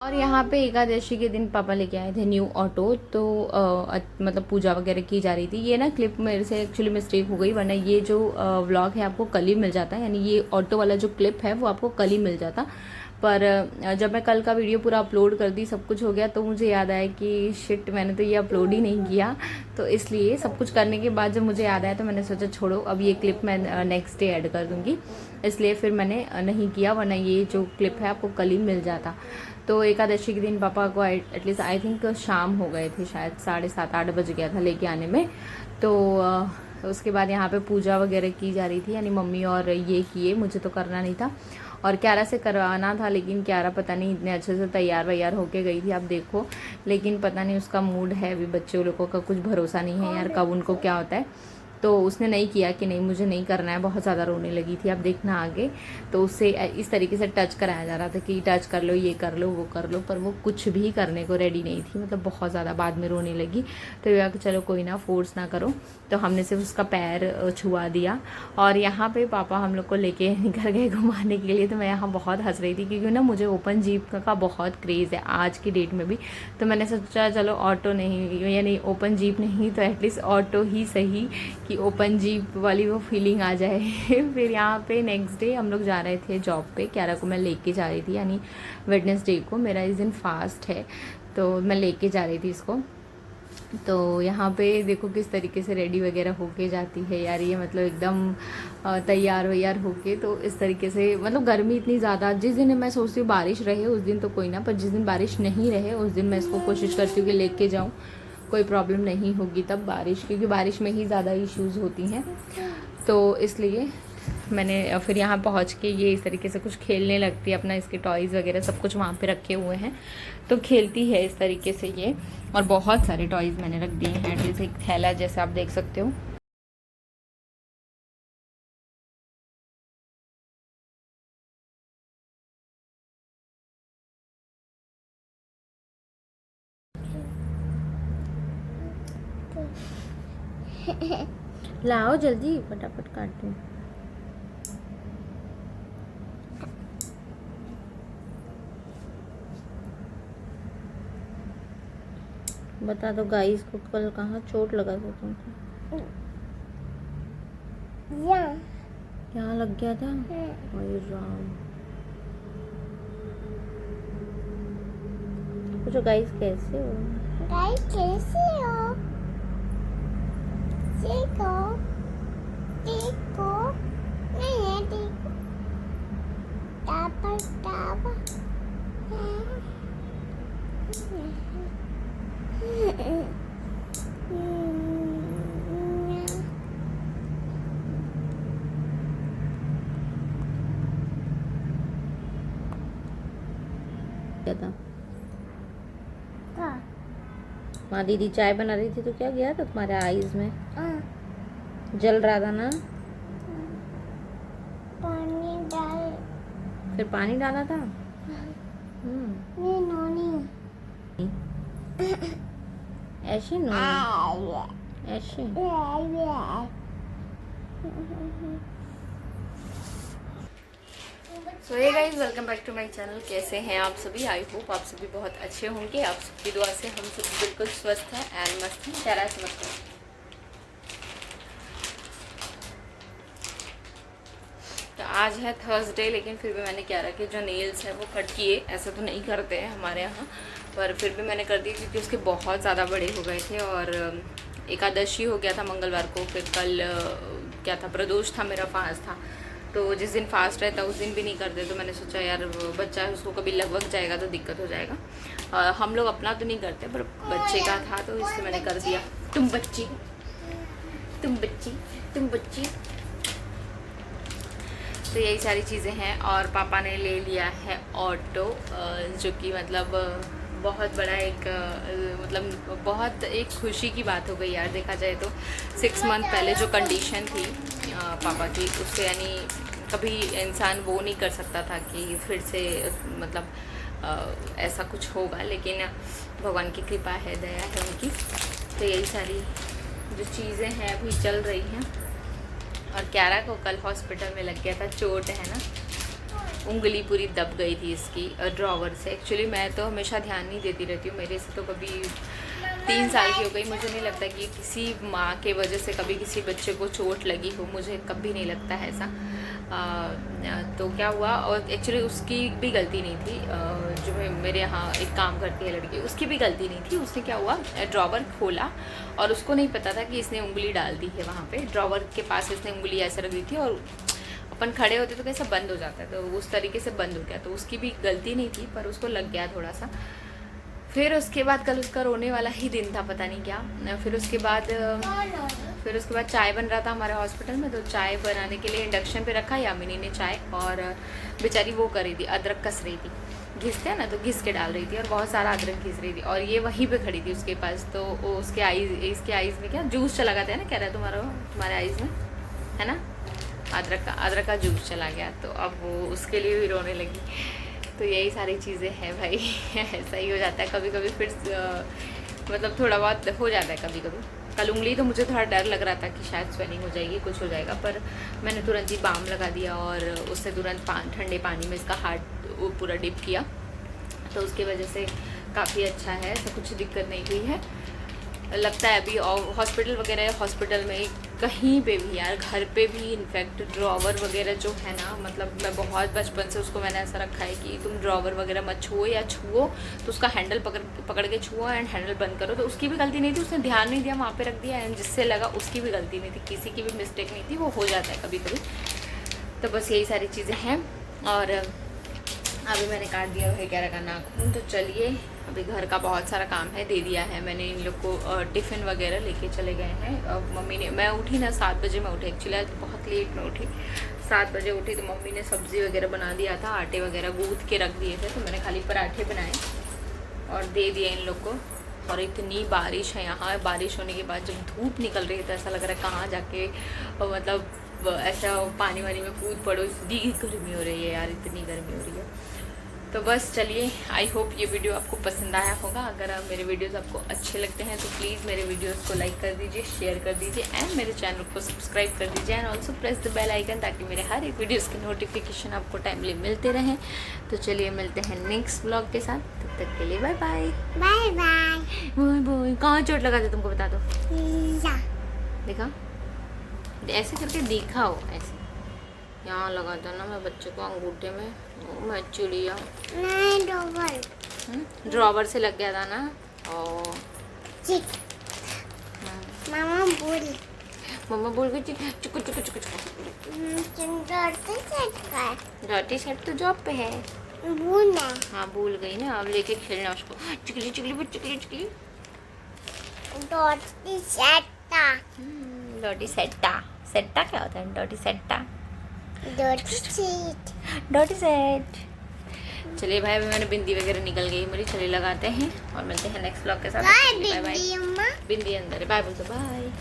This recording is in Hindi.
और यहाँ पे एकादशी के दिन पापा लेके आए थे न्यू ऑटो। तो मतलब पूजा वगैरह की जा रही थी। ये ना क्लिप मेरे से एक्चुअली मिस्टेक हो गई, वरना ये जो व्लॉग है आपको कल ही मिल जाता है, यानी ये ऑटो वाला जो क्लिप है वो आपको कल ही मिल जाता। पर जब मैं कल का वीडियो पूरा अपलोड कर दी, सब कुछ हो गया, तो मुझे याद आया कि शिट, मैंने तो ये अपलोड ही नहीं किया। तो इसलिए सब कुछ करने के बाद जब मुझे याद आया तो मैंने सोचा छोड़ो, अब ये क्लिप मैं नेक्स्ट डे ऐड कर दूँगी, इसलिए फिर मैंने नहीं किया, वरना ये जो क्लिप है आपको कल ही मिल जाता। तो एकादशी के दिन पापा को एटलीस्ट आई थिंक शाम हो गए थे, शायद 7:30-8 बज गया था लेके आने में। तो उसके बाद यहाँ पे पूजा वगैरह की जा रही थी, यानी मम्मी और ये किए, मुझे तो करना नहीं था और क्यारा से करवाना था, लेकिन क्यारा पता नहीं इतने अच्छे से तैयार वैयार होके गई थी, आप देखो। लेकिन पता नहीं उसका मूड है, अभी बच्चे लोगों का कुछ भरोसा नहीं है यार, कब उनको क्या होता है। तो उसने नहीं किया कि नहीं मुझे नहीं करना है, बहुत ज़्यादा रोने लगी थी, आप देखना आगे। तो उससे इस तरीके से टच कराया जा रहा था कि टच कर लो, ये कर लो, वो कर लो, पर वो कुछ भी करने को रेडी नहीं थी, मतलब बहुत ज़्यादा बाद में रोने लगी। तो ये कि चलो कोई ना, फोर्स ना करो। तो हमने सिर्फ उसका पैर छुआ दिया। और यहाँ पे पापा हम लोग को लेके निकल गए घुमाने के लिए। तो मैं यहाँ बहुत हंस रही थी, क्योंकि ना मुझे ओपन जीप का बहुत क्रेज़ है आज की डेट में भी। तो मैंने सोचा चलो ऑटो नहीं, यानी ओपन जीप नहीं तो एटलीस्ट ऑटो ही सही, कि ओपन जीप वाली वो फीलिंग आ जाए। फिर यहाँ पे नेक्स्ट डे हम लोग जा रहे थे जॉब पे, क्यारा को मैं लेके जा रही थी, यानी वेडनेसडे को मेरा इस दिन फास्ट है, तो मैं लेके जा रही थी इसको। तो यहाँ पे देखो किस तरीके से रेडी वगैरह होके जाती है यार, ये मतलब एकदम तैयार वैयार होके। तो इस तरीके से, मतलब गर्मी इतनी ज़्यादा, जिस दिन मैं सोचती हूँ बारिश रहे उस दिन तो कोई ना, पर जिस दिन बारिश नहीं रहे उस दिन मैं इसको कोशिश करती हूँ कि लेके जाऊँ, कोई प्रॉब्लम नहीं होगी तब बारिश, क्योंकि बारिश में ही ज़्यादा इश्यूज़ होती हैं। तो इसलिए मैंने फिर यहाँ पहुँच के ये इस तरीके से कुछ खेलने लगती है, अपना इसके टॉयज़ वगैरह सब कुछ वहाँ पे रखे हुए हैं, तो खेलती है इस तरीके से ये। और बहुत सारे टॉयज़ मैंने रख दिए हैं, जैसे एक थैला जैसे आप देख सकते हो। लाओ जल्दी, फटाफट काट दूँ। बता दो गाइस को कल कहाँ चोट लगा था तुमको? यहाँ लग गया था। ओए राम। पूछो गाइस कैसे हो? गाइस कैसे हो? देखो देखो, नहीं है देखो, टापर टापर क्या था? वहाँ दीदी चाय बना रही थी तो क्या गया था तुम्हारे आईज में? जल रहा था ना? पानी डाल, फिर पानी डाला था? मैं नॉनी ऐसे नो, ऐसे। So hey guys, welcome back to my channel. कैसे हैं आप सभी? आई होप आप सभी बहुत अच्छे होंगे। आप सबकी दुआ से हम सब बिल्कुल स्वस्थ हैं एंड मस्त हैं, प्यारा मस्त हैं। तो आज है थर्सडे, लेकिन फिर भी मैंने क्या रहा कि जो नेल्स हैं वो कट किए। ऐसा तो नहीं करते हैं हमारे यहाँ, पर फिर भी मैंने कर दिए क्योंकि उसके बहुत ज़्यादा बड़े हो गए थे। और एकादशी हो गया था मंगलवार को, फिर कल क्या था, प्रदोष था, मेरा फास्ट था। तो जिस दिन फास्ट रहता उस दिन भी नहीं करते, तो मैंने सोचा यार बच्चा है उसको कभी लग जाएगा तो दिक्कत हो जाएगा। हम लोग अपना तो नहीं करते, पर बच्चे का था तो इसलिए मैंने कर दिया। तुम बच्ची, तुम बच्ची, तुम बच्ची। तो यही सारी चीज़ें हैं। और पापा ने ले लिया है ऑटो, जो कि मतलब बहुत बड़ा एक मतलब बहुत एक खुशी की बात हो गई यार, देखा जाए तो 6 मंथ पहले जो कंडीशन थी पापा की, उससे यानी कभी इंसान वो नहीं कर सकता था कि फिर से मतलब ऐसा कुछ होगा, लेकिन भगवान की कृपा है, दया है उनकी। तो यही सारी जो चीज़ें हैं अभी चल रही हैं। और क्यारा को कल हॉस्पिटल में लग गया था चोट, है ना? उंगली पूरी दब गई थी इसकी ड्रॉवर से। एक्चुअली मैं तो हमेशा ध्यान नहीं देती रहती हूँ, मेरे से तो कभी 3 साल की हो गई, मुझे नहीं लगता कि किसी माँ के वजह से कभी किसी बच्चे को चोट लगी हो, मुझे कभी नहीं लगता है ऐसा। तो क्या हुआ, और एक्चुअली उसकी भी गलती नहीं थी, जो मेरे यहाँ एक काम करती है लड़की, उसकी भी गलती नहीं थी। उसने क्या हुआ, ड्रॉवर खोला और उसको नहीं पता था कि इसने उंगली डाल दी है वहाँ पे। ड्रॉवर के पास इसने उंगली ऐसे रख दी थी और अपन खड़े होते तो कैसे बंद हो जाता है, तो उस तरीके से बंद हो गया। तो उसकी भी गलती नहीं थी, पर उसको लग गया थोड़ा सा। फिर उसके बाद कल उसका रोने वाला ही दिन था, पता नहीं क्या। फिर उसके बाद चाय बन रहा था हमारे हॉस्पिटल में, तो चाय बनाने के लिए इंडक्शन पे रखा यामिनी ने चाय, और बेचारी वो कर रही थी, अदरक कस रही थी, घिसते हैं ना, तो घिस के डाल रही थी और बहुत सारा अदरक घिस रही थी। और ये वहीं पे खड़ी थी उसके पास, तो इसके आइज़ में क्या जूस चला गया था ना, कह रहा है तुम्हारे आइज़ में है ना, अदरक का जूस चला गया, तो अब वो उसके लिए भी रोने लगी। तो यही सारी चीज़ें हैं भाई। ऐसा ही हो जाता है कभी कभी, फिर मतलब थोड़ा बहुत हो जाता है कभी कभी। कल उंगली तो मुझे थोड़ा डर लग रहा था कि शायद स्वेलिंग हो जाएगी, कुछ हो जाएगा, पर मैंने तुरंत ही बाम लगा दिया और उससे तुरंत ठंडे पानी में इसका हाथ पूरा डिप किया, तो उसकी वजह से काफ़ी अच्छा है, ऐसा कुछ दिक्कत नहीं हुई है लगता है। अभी हॉस्पिटल में कहीं पे भी यार, घर पे भी इनफैक्ट ड्रॉवर वगैरह जो है ना, मतलब मैं बहुत बचपन से उसको मैंने ऐसा रखा है कि तुम ड्रॉवर वगैरह मत छुओ, या छुओ तो उसका हैंडल पकड़ के छुओ एंड हैंडल बंद करो। तो उसकी भी गलती नहीं थी, उसने ध्यान नहीं दिया, वहाँ पे रख दिया, एंड जिससे लगा उसकी भी गलती नहीं थी, किसी की भी मिस्टेक नहीं थी, वो हो जाता है कभी कभी। तो बस यही सारी चीज़ें हैं। और अभी मैंने काट दिया वगैरह का नाखून। तो चलिए, अभी घर का बहुत सारा काम है, दे दिया है मैंने इन लोग को, टिफ़िन वगैरह लेके चले गए हैं। अब मम्मी ने, मैं उठी ना 7 बजे मैं उठी, एक्चुअली आज बहुत लेट में उठी, 7 बजे उठी, तो मम्मी ने सब्ज़ी वगैरह बना दिया था, आटे वगैरह गूँथ के रख दिए थे, तो मैंने खाली पराठे बनाए और दे दिए इन लोग को। और इतनी बारिश है यहाँ, बारिश होने के बाद जब धूप निकल रही है तो ऐसा लग रहा है कहाँ जाके मतलब ऐसा पानी वानी में कूद पड़ो, इतनी गर्मी हो रही है यार, इतनी गर्मी हो रही है। तो बस चलिए, आई होप ये वीडियो आपको पसंद आया होगा। अगर आप मेरे वीडियोस आपको अच्छे लगते हैं तो प्लीज़ मेरे वीडियोस को लाइक कर दीजिए, शेयर कर दीजिए एंड मेरे चैनल को सब्सक्राइब कर दीजिए, and also press the bell icon, ताकि मेरे हर एक वीडियोस के नोटिफिकेशन आपको टाइमली मिलते रहें। तो चलिए, मिलते हैं नेक्स्ट ब्लॉग के साथ, तब तक के लिए bye bye. Bye bye. Bye bye. कहाँ चोट लगा दे तुमको, बता दो, देखा, ऐसे करके दिखाओ, ऐसे यहाँ लगा था ना मैं बच्चे को अंगूठे में, मैं चिड़िया नहीं, ड्रॉवर से लग गया था ना। और मम्मा बोल गई चुकू चुकू चुकू चुकू। डॉटी सेट तो जॉब पे है, हाँ भूल गई ना, अब लेके खेलना उसको, चिकली चिकली चिकली चिकली। डॉटी सेट्टा, सेट्टा क्या होता है, डॉटी सेट्टा, डॉटी सेट। चलिए भाई, अभी मैंने बिंदी वगैरह निकल गई मेरी, चलिए लगाते हैं और मिलते हैं नेक्स्ट ब्लॉग के साथ। Bye bye. बिंदी अंदर है, बाय बोल दो, बाय।